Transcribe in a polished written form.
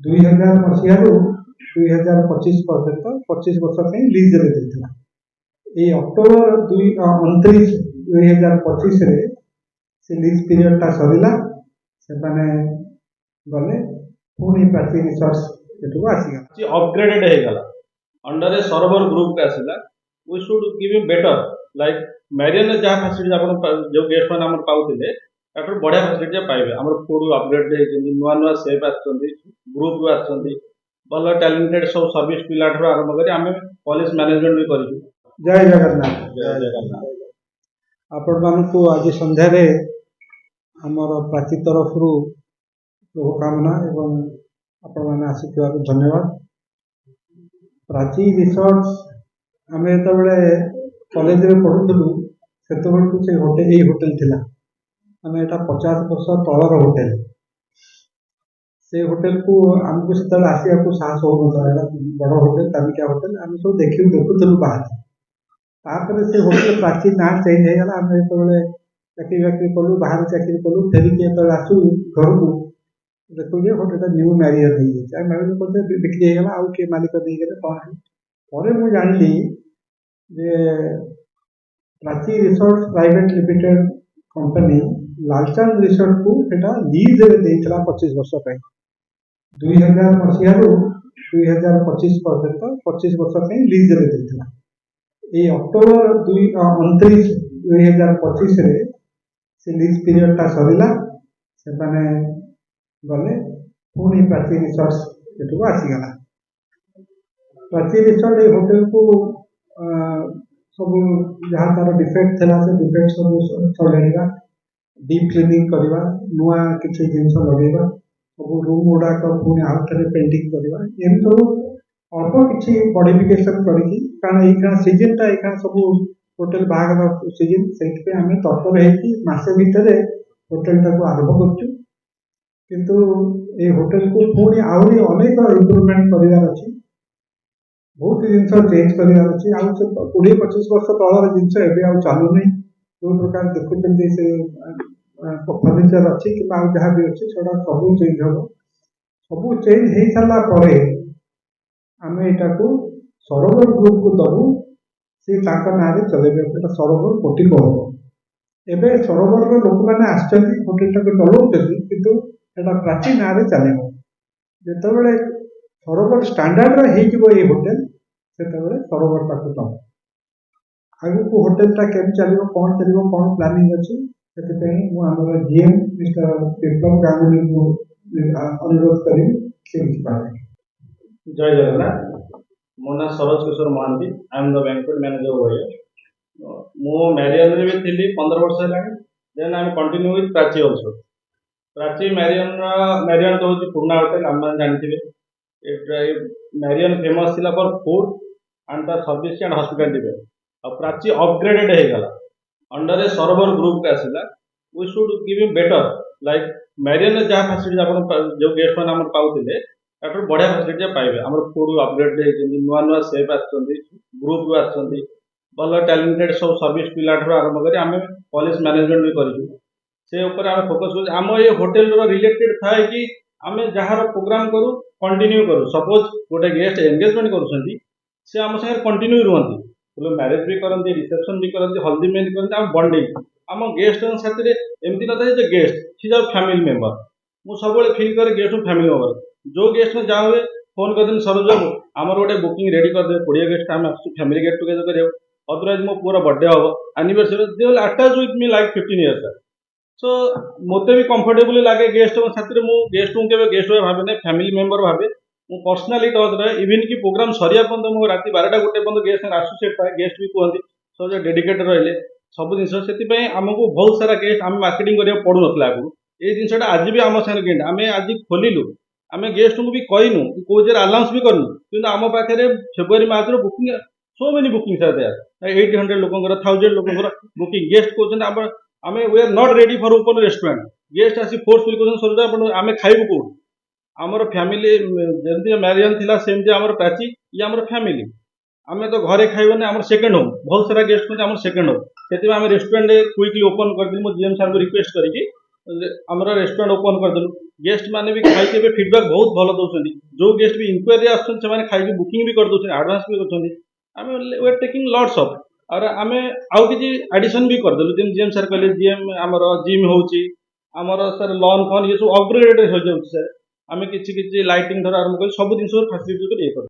2000 ମସିହାରୁ 2025 ପର୍ଯ୍ୟନ୍ତ 25 ବର୍ଷ ପାଇଁ ଲିଜରେ ଦେଇଥିଲା। ଏଇ ଅକ୍ଟୋବର 29 2025 ରେ ସେ ଲିଜ୍ ପିରିୟଡ଼ଟା ସରିଲା, ସେମାନେ ଗଲେ, ପୁଣି ପ୍ରାଚୀ ରିସର୍ଚ୍ଚ ଏଠୁ ଆସିଗଲା, अपग्रेडेड ହେଇଗଲା अंडर ए सर्वर ग्रुप का आसिला। We should give him better like Marian जहाँ फैसिलिटी आपण जो गेस्ट मैंने आम पाते ताठू बढ़िया फैसिलिटी पाइबे। आम फूड अपग्रेड होती नुआ नुआ सेफ आसुँच ग्रुप रू आसुँच भल टैलेंटेड सब सर्विस पिला आरंभ कर आम कॉलेज मैनेजमेंट भी कर। जय जगन्नाथ। जय जगन्नाथ। आपण मानकु आज संध्यारे आमर प्राची तरफ शुभकामना एवं आपण मैंने आसीथिबार धन्यवाद। प्राची रिसर्च आम जो कॉलेज में पढ़ुलु से होटेल यही होटेल थिला माने एटा 50 वर्ष तलर होटेल। से होटेल को आमको से आसिया को साहस हो बड़ होटेल दामिकिया होटेल आम सब देखुलु बाहर। तापर से होटेल प्राची ना चेंज हो गला। आम जो चाकरी बाकरी कलु बाहर चाकरी कलु फेरिक जो आसू घर को देखु जे होटेल न्यू मैरियर हो भाई बिक्री होगा आउ किए मालिक नहीं गले कौन पर मुझे जानी जे Prachi resort private limited company Lalchand resort को लीज देता 25 वर्ष पर 2000 मसीह 2025 पर्यंत 25 वर्ष पर लीज देता। ये अक्टोबर 29 2025 रे से लीज पीरियडटा सरिला, से गले, पुणी प्राची रिसर्च एठू आसीगला। प्राची रिसर्च ये होटेल को सब जहाँ तार डिफेक्ट था से डिफेक्ट सब सजाड़ा डीप क्लीनिंग करवा नुआ किसी जिन लगेगा सब रूम गुड़ाक पुणी आउ थे पेंटिंग करवा एम सब अल्प किसी मॉडिफिकेशन करके कारण ये सीजनटा ये सब होटेल बाहर सीजन से आम तत्पर होसे भितर होटेलटा को आरंभ कर किंतु ये होटेल को पुणी आहरी अनेक इम्प्रूवमेंट करार अच्छी बहुत जिनस चेंज करार अच्छी आउ 20-25 वर्ष तलर जिनस एवं चलुनी जो प्रकार देखुं से फर्निचर अच्छी कि जहाँ भी अच्छी से सब चेंज हम सब चेंज हो सारापर आम यहाँ को सरोवर ग्रुप को दबू सी ना चलेबे सरोवर कोटी को हम एवं सरोवर लोक मैंने होटेल टाक चलाऊँ कितु प्राची ना चलो जिते सरोवर स्टैंडर्ड हो होटेल से सरोवर पाक चल आगे को होटेलटा केम चलो कौन चलो कौन प्लानिंग अच्छी से मुझे जीएम मिस्टर विप्लव गांगुली को अनुरोध करी। जय जगन्नाथ। मो ना Saroj Kishore Mahanty I am the banquet manager over मो मैरियन भी थी 15 वर्ष है then I am continue with Prachi also. Prachi Marian तो हूँ पुराना होटेल आम जानते मैरियन फेमस थिला for food and the service and hospitality और प्राची अपग्रेडेड होगा अंडर ए सर्वर ग्रुप का आसिला। We should give him better like Marian जहाँ फैसिलिटी आपण जो गेस्ट मैंने आम पाते ताठू बढ़िया फैसिलिटी पाइबे। आम फूड अपग्रेड होती नुआ नुआ सेफ आसुँच ग्रुप रू आसुँच भल टैलेंटेड सब सर्विस पिला आरंभ कर आम कॉलेज मैनेजमेंट भी कर से आम फोकस कर आम ये होटेल रिलेटेड थाए कि आम जार प्रोग्राम करूँ कंटिन्यू करूँ सपोज गोटे गेस्ट एंगेजमेंट करुँच से आम सागर कंटिन्यू रुहति बोले मैरिज भी करती रिसेप्शन भी करती हल्दी मेहंदी करती आम बंडिंग आम गेस्ट साथी एमती न था गेस्ट सी आर फैमिली मेम्बर मुझे सब फिल करे गेस्ट फैमिली मेम्बर जो गेस्ट में जहाँ हुए फोन कर सरोज बाबू आम गोटे बुकिंग रेडी करदे 20 गेस्ट आम आस फैमिली गेट टुगेदर कर अदरवाइज मो पूरा बर्थडे हम anniversary they will attach with me like 15 years. So मत भी कंफर्टेबल लगे गेस्ट साथी मुझे गेस्ट को केवल गेस्ट भावे ना फैमिली मेम्बर भावे मुझे पर्सनाली टच रहे इवन कि प्रोग्राम सरिया पर्यटन मुझे रात 12टा 1 पर्यटन गेस्ट आसोसीएट था गेस्ट भी कहते सब डेडिकेटेड रही सब जिन से आमको बहुत सारा गेस्ट आम मार्केटिंग करा पड़ू ना आगु ये जिनसा आज भी आम सागर गेट आम आज खोलु आम गेस्ट को भी कहनु कि कौ जगह अनाउंस भी करूँ कि आम पाखे February March booking so many booking 800 लोकर 1000 लोकर बुकिंग गेस्ट कहते आम we are not ready for open restaurant guest आसी फोर्सफुल कहते आम खाइबू कौन आमर फैमिली जमी मैरियन थी सेमती आमर प्राची ये आमर फैमिली आम तो घरे खाइबने आम सेकेंड होम बहुत सारा गेस्ट को आम सेकेंड होम से रेस्टोरेंट क्विकली ओपन कर जीएम सार को रिक्वेस्ट करके ଆମର ରେଷ୍ଟୁରାଣ୍ଟ ଓପନ୍ କରିଦେଲୁ। ଗେଷ୍ଟ ମାନେ ବି ଖାଇକି ଏବେ ଫିଡବ୍ୟାକ୍ ବହୁତ ଭଲ ଦେଉଛନ୍ତି। ଯେଉଁ ଗେଷ୍ଟ ବି ଇନକ୍ୱାରି ଆସୁଛନ୍ତି ସେମାନେ ଖାଇକି ବୁକିଂ ବି କରିଦେଉଛନ୍ତି, ଆଡ଼ଭାନ୍ସ ବି କରୁଛନ୍ତି। ଆମେ ୱେ ଟେକିଂ ଲଟ୍ସ ଅଫ୍। ଆଉ ଆମେ ଆଉ କିଛି ଆଡିସନ୍ ବି କରିଦେଲୁ, ଯେମିତି ଜିଏମ୍ ସାର୍ କହିଲେ ଜିଏମ୍ ଆମର ଜିମ୍ ହେଉଛି, ଆମର ସାର୍ ଲନ୍ ଫନ୍ ଇଏ ସବୁ ଅପଗ୍ରେଡେଡ୍ ହେଇଯାଉଛି ସାର୍। ଆମେ କିଛି ଲାଇଟିଂ ଠାରୁ ଆରମ୍ଭ କରି ସବୁ ଜିନିଷ ଫାସିଲିଟି କରି ଇଏ କରୁ।